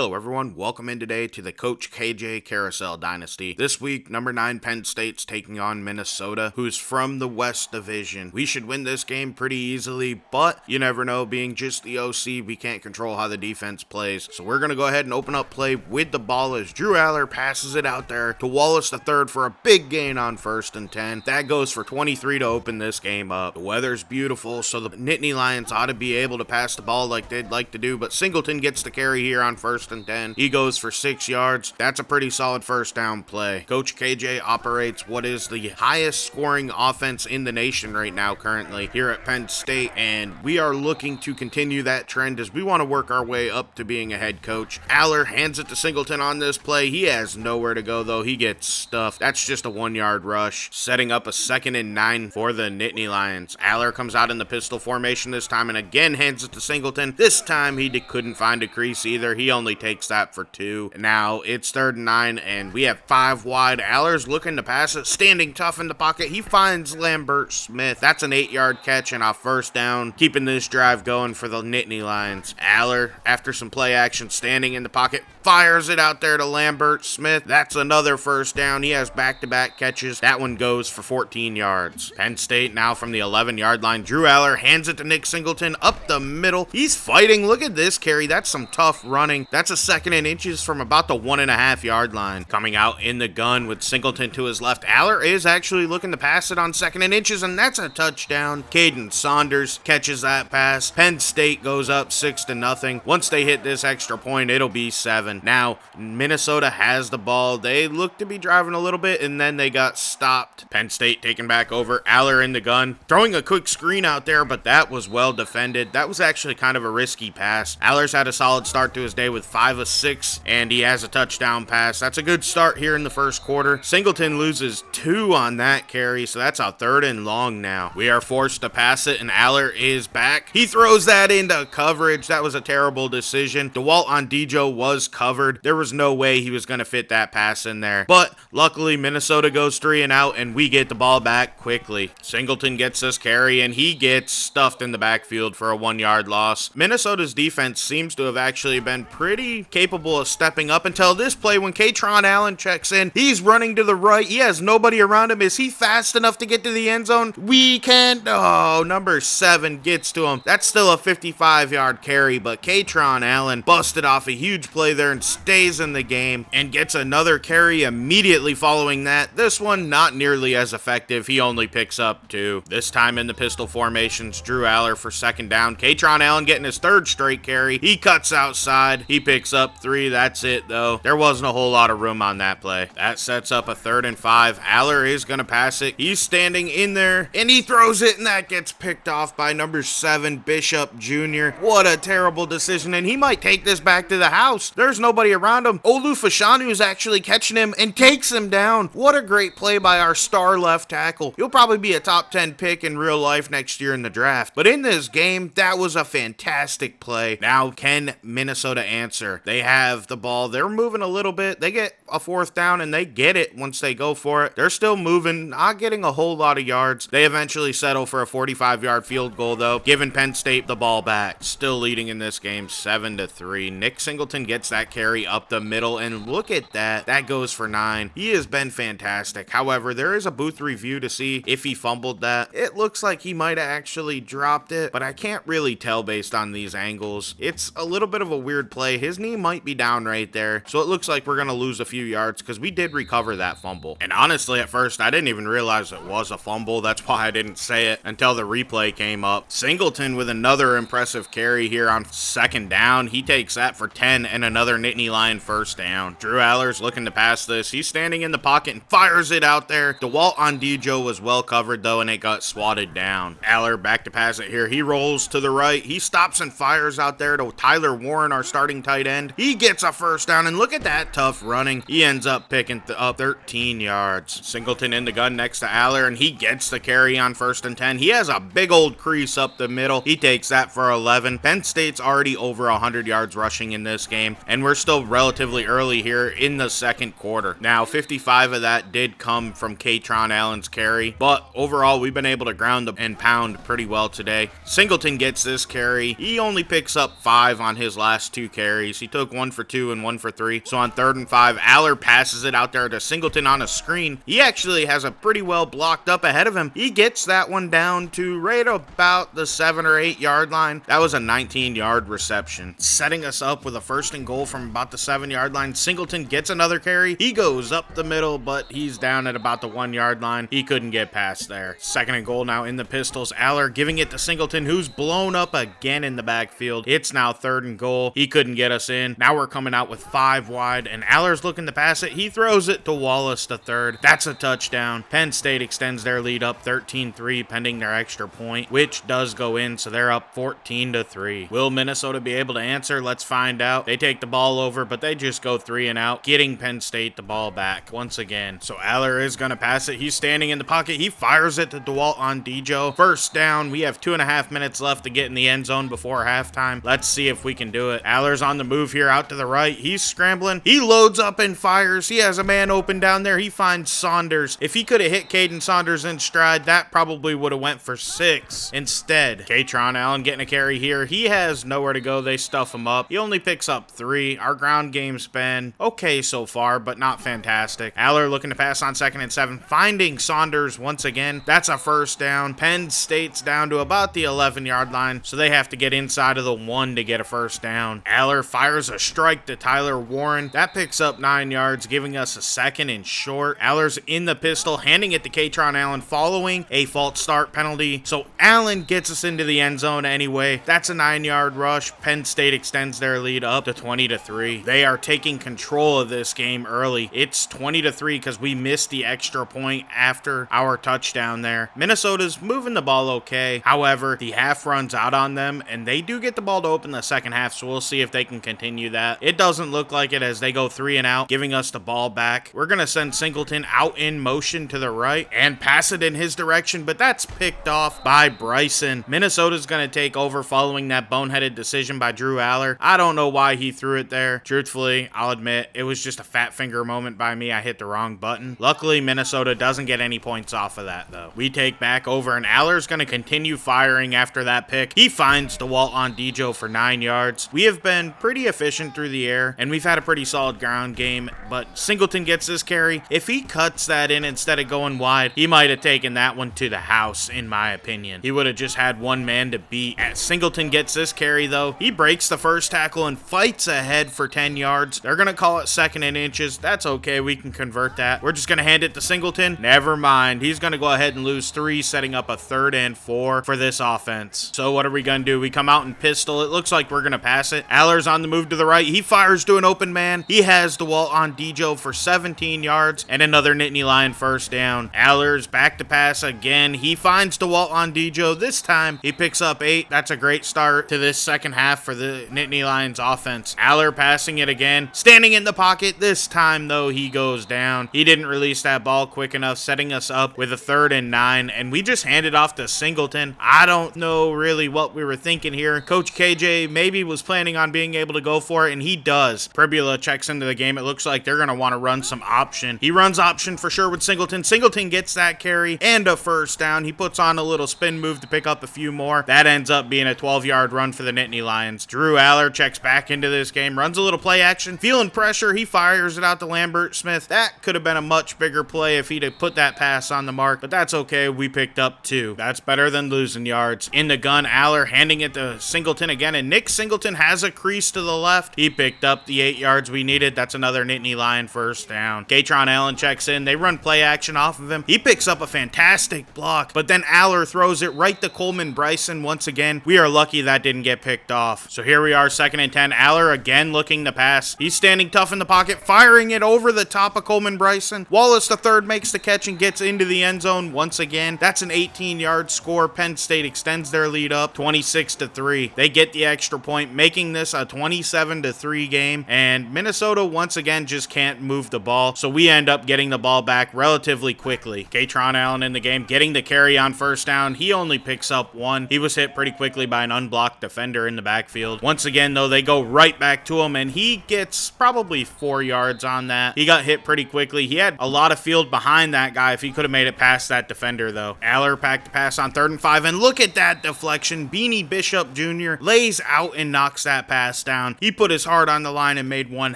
Hello everyone, welcome in today to the Coach KJ Carousel Dynasty. This week, number 9 Penn State's taking on Minnesota, who's from the West Division. We should win this game pretty easily, but you never know, being just the OC, we can't control how the defense plays. So we're going to go ahead and open up play with the ball as Drew Allar passes it out there to Wallace III for a big gain on 1st and 10. That goes for 23 to open this game up. The weather's beautiful, so the Nittany Lions ought to be able to pass the ball like they'd like to do, but Singleton gets the carry here on 1st and 10. He goes for 6 yards. That's a pretty solid first down play. Coach KJ operates what is the highest scoring offense in the nation right now currently here at Penn State, and we are looking to continue that trend as we want to work our way up to being a head coach. Allar hands it to Singleton on this play. He has nowhere to go though. He gets stuffed. That's just a 1-yard rush, setting up a 2nd and 9 for the Nittany Lions. Allar comes out in the pistol formation this time and again hands it to Singleton. This time he couldn't find a crease either. He only takes that for 2. Now it's 3rd and 9 and we have 5 wide. Allar's looking to pass it, standing tough in the pocket. He finds Lambert Smith. That's an 8-yard catch and a first down, keeping this drive going for the Nittany Lions. Allar, after some play action, standing in the pocket, fires it out there to Lambert Smith. That's another first down. He has back-to-back catches. That one goes for 14 yards. Penn State now from the 11-yard line. Drew Allar hands it to Nick Singleton up the middle. He's fighting. Look at this carry. That's some tough running. That's a 2nd and inches from about the 1.5-yard line. Coming out in the gun with Singleton to his left. Allar is actually looking to pass it on 2nd and inches, and that's a touchdown. Caden Saunders catches that pass. Penn State goes up 6-0. Once they hit this extra point, it'll be 7. Now, Minnesota has the ball. They look to be driving a little bit, and then they got stopped. Penn State taken back over. Allar in the gun, throwing a quick screen out there, but that was well defended. That was actually kind of a risky pass. Allar's had a solid start to his day with 5 of 6, and he has a touchdown pass. That's a good start here in the first quarter. Singleton loses 2 on that carry, so that's a 3rd and long now. We are forced to pass it, and Allar is back. He throws that into coverage. That was a terrible decision. DeWalt on Dijo was covered. There was no way he was going to fit that pass in there, but luckily Minnesota goes 3 and out, and we get the ball back quickly. Singleton gets this carry, and he gets stuffed in the backfield for a 1-yard loss. Minnesota's defense seems to have actually been pretty capable of stepping up until this play when Kaytron Allen checks in. He's running to the right. He has nobody around him. Is he fast enough to get to the end zone? We can't. Oh, number 7 gets to him. That's still a 55-yard carry, but Kaytron Allen busted off a huge play there and stays in the game and gets another carry immediately following that. This one not nearly as effective. He only picks up 2. This time in the pistol formations, Drew Allar for 2nd down. Kaytron Allen getting his 3rd straight carry. He cuts outside. He picks up 3. That's it though. There wasn't a whole lot of room on that play. That sets up a 3rd and 5. Allar is going to pass it. He's standing in there and he throws it, and that gets picked off by number 7 Bishop Jr. What a terrible decision, and he might take this back to the house. There's nobody around him. Olu Fashanu is actually catching him and takes him down. What a great play by our star left tackle. He'll probably be a top 10 pick in real life next year in the draft, but in this game, that was a fantastic play. Now, can Minnesota answer? They have the ball. They're moving a little bit. They get a 4th down, and they get it once they go for it. They're still moving, not getting a whole lot of yards. They eventually settle for a 45-yard field goal, though, giving Penn State the ball back. Still leading in this game 7-3. Nick Singleton gets that carry up the middle, and look at that. That goes for 9. He has been fantastic. However, there is a booth review to see if he fumbled that. It looks like he might have actually dropped it, but I can't really tell based on these angles. It's a little bit of a weird play. His knee might be down right there, so it looks like we're going to lose a few yards because we did recover that fumble. And honestly, at first, I didn't even realize it was a fumble. That's why I didn't say it until the replay came up. Singleton with another impressive carry here on 2nd down. He takes that for 10 and another Nittany Lion first down. Drew Allar's looking to pass this. He's standing in the pocket and fires it out there. DeWalt on Dijo was well covered though, and it got swatted down. Allar back to pass it here. He rolls to the right. He stops and fires out there to Tyler Warren, our starting tight end. He gets a first down, and look at that tough running. He ends up picking up 13 yards. Singleton in the gun next to Allar, and he gets the carry on 1st and 10. He has a big old crease up the middle. He takes that for 11. Penn State's already over 100 yards rushing in this game, and we're still relatively early here in the 2nd quarter. Now, 55 of that did come from Kaytron Allen's carry, but overall, we've been able to ground and pound pretty well today. Singleton gets this carry. He only picks up 5 on his last 2 carries. carries. He took 1 for 2 and 1 for 3. So on 3rd and 5, Aller passes it out there to Singleton on a screen. He actually has a pretty well blocked up ahead of him. He gets that one down to right about the 7 or 8 yard line. That was a 19-yard reception, setting us up with a 1st and goal from about the 7-yard line. Singleton gets another carry. He goes up the middle, but he's down at about the 1-yard line. He couldn't get past there. 2nd and goal now in the Pistols. Aller giving it to Singleton, who's blown up again in the backfield. It's now 3rd and goal. He couldn't get us in. Now we're coming out with 5 wide, and Aller's looking to pass it. He throws it to Wallace the third. That's a touchdown. Penn State extends their lead up 13-3 pending their extra point, which does go in, so they're up 14-3. Will Minnesota be able to answer? Let's find out. They take the ball over, but they just go 3 and out, getting Penn State the ball back once again. So Aller is going to pass it. He's standing in the pocket. He fires it to DeWalt on Dijo. 1st down. We have 2.5 minutes left to get in the end zone before halftime. Let's see if we can do it. Aller's on the move here out to the right. He's scrambling. He loads up and fires. He has a man open down there. He finds Saunders. If he could have hit Caden Saunders in stride, that probably would have went for 6. Instead, Katron Allen getting a carry here. He has nowhere to go. They stuff him up. He only picks up 3. Our ground game's been okay so far, but not fantastic. Aller looking to pass on 2nd and 7, finding Saunders once again. That's a 1st down. Penn State's down to about the 11-yard line, so they have to get inside of the 1 to get a 1st down. Aller fires a strike to Tyler Warren. That picks up 9 yards, giving us a 2nd and short. Aller's in the pistol, handing it to Katron Allen following a false start penalty. So Allen gets us into the end zone anyway. That's a 9-yard rush. Penn State extends their lead up to 20-3. They are taking control of this game early. It's 20-3 because we missed the extra point after our touchdown there. Minnesota's moving the ball okay. However, the half runs out on them, and they do get the ball to open the second half, so we'll see if they can continue that. It doesn't look like it as they go 3 and out, giving us the ball back. We're going to send Singleton out in motion to the right and pass it in his direction, but that's picked off by Bryson. Minnesota's going to take over following that boneheaded decision by Drew Aller. I don't know why he threw it there. Truthfully, I'll admit, it was just a fat finger moment by me. I hit the wrong button. Luckily, Minnesota doesn't get any points off of that, though. We take back over, and Aller's going to continue firing after that pick. He finds DeWalt on Dijo for 9 yards. We have been pretty efficient through the air, and we've had a pretty solid ground game, but Singleton gets this carry. If he cuts that in instead of going wide, he might have taken that one to the house, in my opinion. He would have just had one man to beat. As Singleton gets this carry, though, he breaks the first tackle and fights ahead for 10 yards. They're going to call it 2nd and inches. That's okay. We can convert that. We're just going to hand it to Singleton. Never mind. He's going to go ahead and lose 3, setting up a 3rd and 4 for this offense. So what are we going to do? We come out in pistol. It looks like we're going to pass it. Aller's on the move to the right. He fires to an open man. He has DeWalt on Dijo for 17 yards and another Nittany Lion 1st down. Aller's back to pass again. He finds DeWalt on Dijo. This time he picks up 8. That's a great start to this second half for the Nittany Lions offense. Aller passing it again, standing in the pocket. This time though, he goes down. He didn't release that ball quick enough, setting us up with a 3rd and 9, and we just handed off to Singleton. I don't know really what we were thinking here. Coach KJ maybe was planning on being able to go for it, and he does. Pribula checks into the game. It looks like they're going to want to run some option. He runs option for sure with Singleton. Singleton gets that carry and a 1st down. He puts on a little spin move to pick up a few more. That ends up being a 12-yard run for the Nittany Lions. Drew Aller checks back into this game, runs a little play action, feeling pressure. He fires it out to Lambert Smith. That could have been a much bigger play if he'd have put that pass on the mark, but that's okay. We picked up 2. That's better than losing yards. In the gun, Aller handing it to Singleton again, and Nick Singleton has a crease to the left. He picked up the 8 yards we needed. That's another Nittany Lion 1st down. Katron Allen checks in. They run play action off of him. He picks up a fantastic block, but then Aller throws it right to Coleman Bryson once again. We are lucky that didn't get picked off. So here we are, 2nd and 10. Aller again looking to pass. He's standing tough in the pocket, firing it over the top of Coleman Bryson. Wallace the third makes the catch and gets into the end zone once again. That's an 18-yard score. Penn State extends their lead up 26-3. They get the extra point, making this a 27-3 game, and Minnesota once again just can't move the ball, so we end up getting the ball back relatively quickly. Katron Allen in the game, getting the carry on 1st down. He only picks up 1. He was hit pretty quickly by an unblocked defender in the backfield. Once again, though, they go right back to him, and he gets probably 4 yards on that. He got hit pretty quickly. He had a lot of field behind that guy if he could have made it past that defender, though. Aller packed the pass on 3rd and 5, and look at that deflection. Beanie Bishop Jr. lays out and knocks that pass down. He put his heart on the line and made one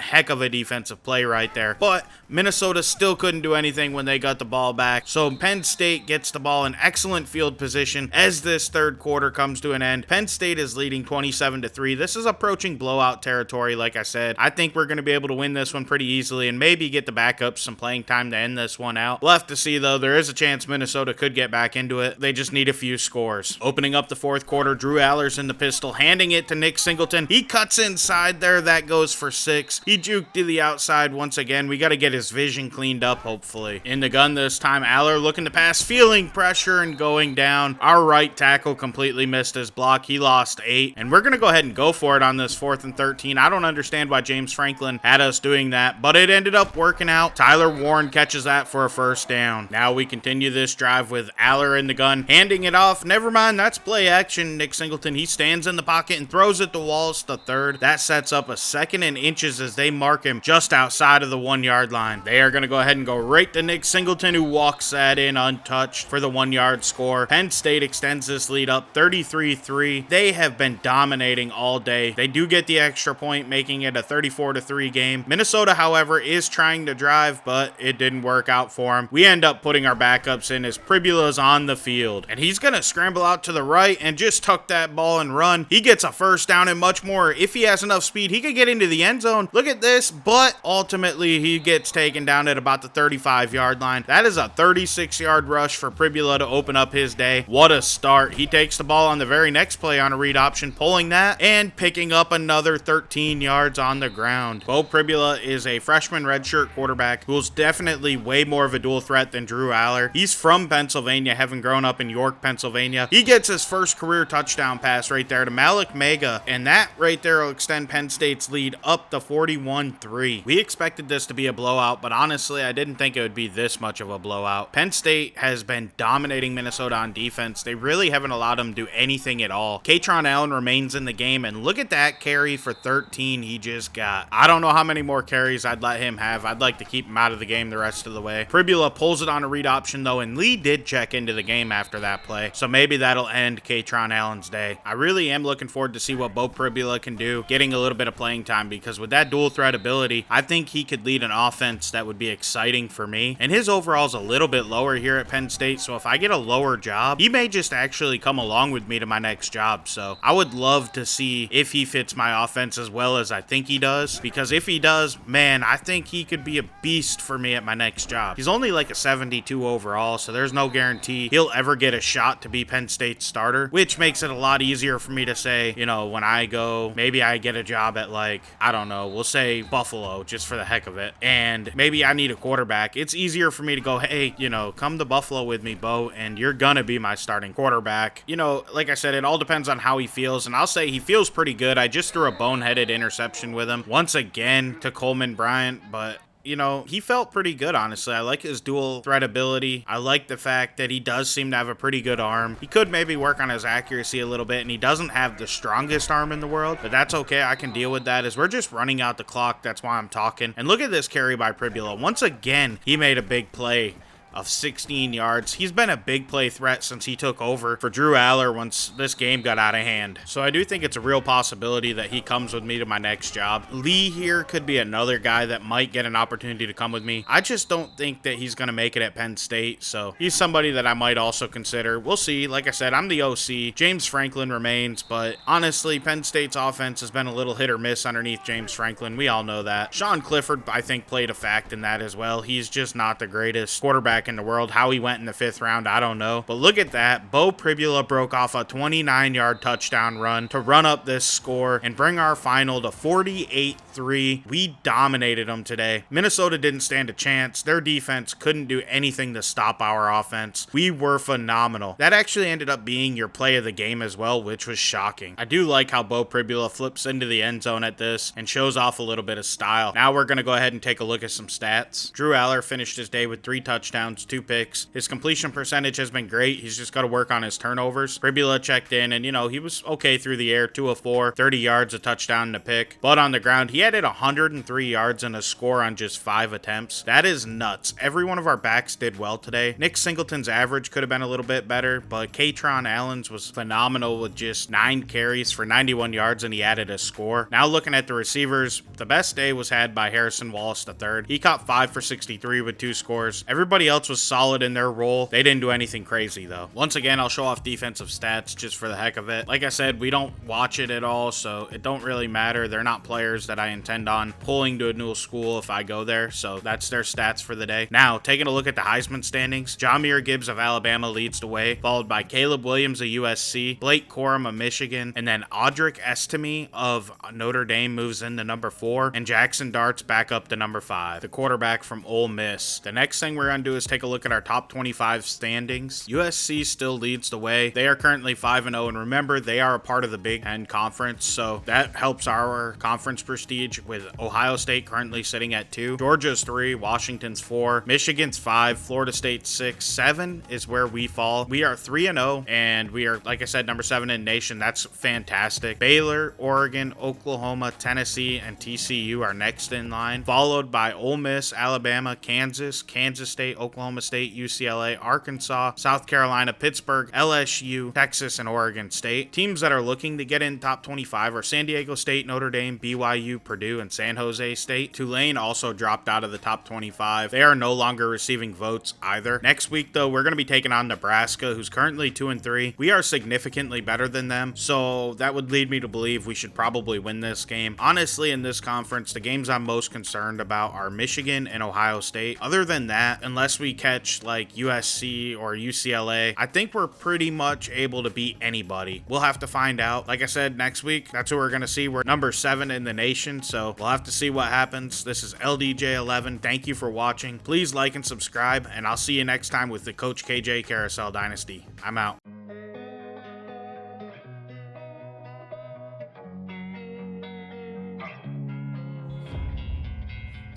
heck of a defensive play right there. But Minnesota still couldn't do anything when they got the ball back. So Penn State gets the ball in excellent field position as this third quarter comes to an end. Penn State is leading 27-3. This is approaching blowout territory, like I said. I think we're going to be able to win this one pretty easily and maybe get the backups some playing time to end this one out. We'll have to see, though. There is a chance Minnesota could get back into it. They just need a few scores. Opening up the fourth quarter, Drew Aller's in the pistol, handing it to Nick Singleton. He cuts inside there. That goes for 6. He juked to the outside once again. We got to get his vision cleaned up, hopefully. In the gun this time, Aller looking to pass, feeling pressure and going down. Our right tackle completely missed his block. He lost 8. And we're going to go ahead and go for it on this 4th and 13. I don't understand why James Franklin had us doing that, but it ended up working out. Tyler Warren catches that for a first down. Now we continue this drive with Aller in the gun, handing it off. Never mind, that's play action. Nick Singleton, he stands in the pocket and throws it to Wallace the third. That sets up a 2nd and inches as they mark him just outside of the 1-yard line. They are going to go ahead and go right to Nick Singleton, who walks that in untouched for the 1-yard score. Penn State extends this lead up 33-3. They have been dominating all day. They do get the extra point, making it a 34-3 game. Minnesota, however, is trying to drive, but it didn't work out for him. We end up putting our backups in as Pribula's on the field, and he's going to scramble out to the right and just tuck that ball and run. He gets a first down and much more. If he has enough speed, he could get into the end zone. Look at this, but ultimately he gets taken down at about the 35-yard line. That is a 36-yard rush for Pribula to open up his day. What a start. He takes the ball on the very next play on a read option, pulling that and picking up another 13 yards on the ground. Beau Pribula is a freshman redshirt quarterback who's definitely way more of a dual threat than Drew Aller. He's from Pennsylvania, having grown up in York, Pennsylvania. He gets his first career touchdown pass right there to Malik Mega, and that right there will extend Penn State's lead up to 41-3. We expected this to be a blowout, but honestly, I didn't think it would be this much of a blowout. Penn State has been dominating Minnesota on defense. They really haven't allowed them to do anything at all. Kaytron Allen remains in the game, and look at that carry for 13 he just got. I don't know how many more carries I'd let him have. I'd like to keep him out of the game the rest of the way. Pribula pulls it on a read option, though, and Lee did check into the game after that play, so maybe that'll end Kaytron Allen's day. I really am looking forward to see what Beau Pribula can do, getting a little bit of playing time, because with that dual threat ability, I think he could lead an offense that would be exciting for me. And his overall's a little bit lower here at Penn State, so if I get a lower job, he may just actually come along with me to my next job. So I would love to see if he fits my offense as well as I think he does, because if he does, man, I think he could be a beast for me at my next job. He's only like a 72 overall, so there's no guarantee he'll ever get a shot to be Penn State's starter, which makes it a lot easier for me to say, you know, when I go, maybe I get a job at, like, I don't know, we'll say Buffalo, just for the heck of it, and maybe I need a quarterback. It's easier for me to go, hey, you know, come to Buffalo with me, Beau, and you're gonna be my starting quarterback. You know, like I said, it all depends on how he feels, and I'll say he feels pretty good. I just threw a boneheaded interception with him once again to Coleman Bryant, but you know, he felt pretty good, honestly. I like his dual threat ability. I like the fact that he does seem to have a pretty good arm. He could maybe work on his accuracy a little bit, and he doesn't have the strongest arm in the world, but that's okay. I can deal with that as we're just running out the clock. That's why I'm talking. And look at this carry by Pribula. Once again, he made a big play of 16 yards. He's been a big play threat since he took over for Drew Aller once this game got out of hand. So I do think it's a real possibility that he comes with me to my next job. Lee here could be another guy that might get an opportunity to come with me. I just don't think that he's going to make it at Penn State, so he's somebody that I might also consider. We'll see. Like I said, I'm the OC. James Franklin remains, but honestly, Penn State's offense has been a little hit or miss underneath James Franklin. We all know that. Sean Clifford, I think, played a fact in that as well. He's just not the greatest quarterback in the world. How he went in the 5th round, I don't know. But look at that. Beau Pribula broke off a 29-yard touchdown run to run up this score and bring our final to 48-3. We dominated them today. Minnesota didn't stand a chance. Their defense couldn't do anything to stop our offense. We were phenomenal. That actually ended up being your play of the game as well, which was shocking. I do like how Beau Pribula flips into the end zone at this and shows off a little bit of style. Now we're going to go ahead and take a look at some stats. Drew Aller finished his day with 3 touchdowns touchdowns, 2 picks. His completion percentage has been great. He's just got to work on his turnovers. Pribula checked in, and, he was okay through the air, 2 of 4, 30 yards, a touchdown, and a pick. But on the ground, he added 103 yards and a score on just 5 attempts. That is nuts. Every one of our backs did well today. Nick Singleton's average could have been a little bit better, but Katron Allen's was phenomenal with just 9 carries for 91 yards, and he added a score. Now looking at the receivers, the best day was had by Harrison Wallace III. He caught 5 for 63 with 2 scores. Everybody else was solid in their role. They didn't do anything crazy though. Once again, I'll show off defensive stats just for the heck of it. Like I said, we don't watch it at all, so it don't really matter. They're not players that I intend on pulling to a new school if I go there, so that's their stats for the day. Now, taking a look at the Heisman standings, Jahmyr Gibbs of Alabama leads the way, followed by Caleb Williams of USC, Blake Corum of Michigan, and then Audric Estime of Notre Dame moves into number 4, and Jackson Darts back up to number 5, the quarterback from Ole Miss. The next thing we're going to do is take a look at our top 25 standings. USC still leads the way. They are currently 5-0, and remember, they are a part of the Big Ten Conference, so that helps our conference prestige, with Ohio State currently sitting at 2, Georgia's 3, Washington's 4, Michigan's 5, Florida State 6, 7 is where we fall. We are 3-0, and we are, like I said, number 7 in the nation. That's fantastic. Baylor, Oregon, Oklahoma, Tennessee, and TCU are next in line, followed by Ole Miss, Alabama, Kansas, Kansas State, Oklahoma State, UCLA, Arkansas, South Carolina, Pittsburgh, LSU, Texas, and Oregon State. Teams that are looking to get in top 25 are San Diego State, Notre Dame, BYU, Purdue, and San Jose State. Tulane also dropped out of the top 25. They are no longer receiving votes either. Next week, though, we're going to be taking on Nebraska, who's currently 2-3. We are significantly better than them, so that would lead me to believe we should probably win this game. Honestly, in this conference, the games I'm most concerned about are Michigan and Ohio State. Other than that, unless we catch like USC or UCLA, I think we're pretty much able to beat anybody. We'll have to find out. Like I said, next week, that's who we're going to see. We're number 7 in the nation, so we'll have to see what happens. This is LDJ11. Thank you for watching. Please like and subscribe, and I'll see you next time with the Coach KJ Carousel Dynasty. I'm out.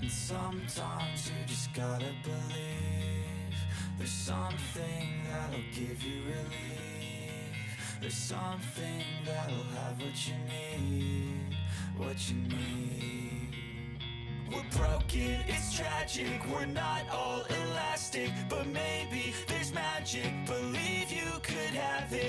Sometimes you just gotta believe there's something that'll give you relief. There's something that'll have what you need, what you need. We're broken, it's tragic, we're not all elastic, but maybe there's magic, believe you could have it.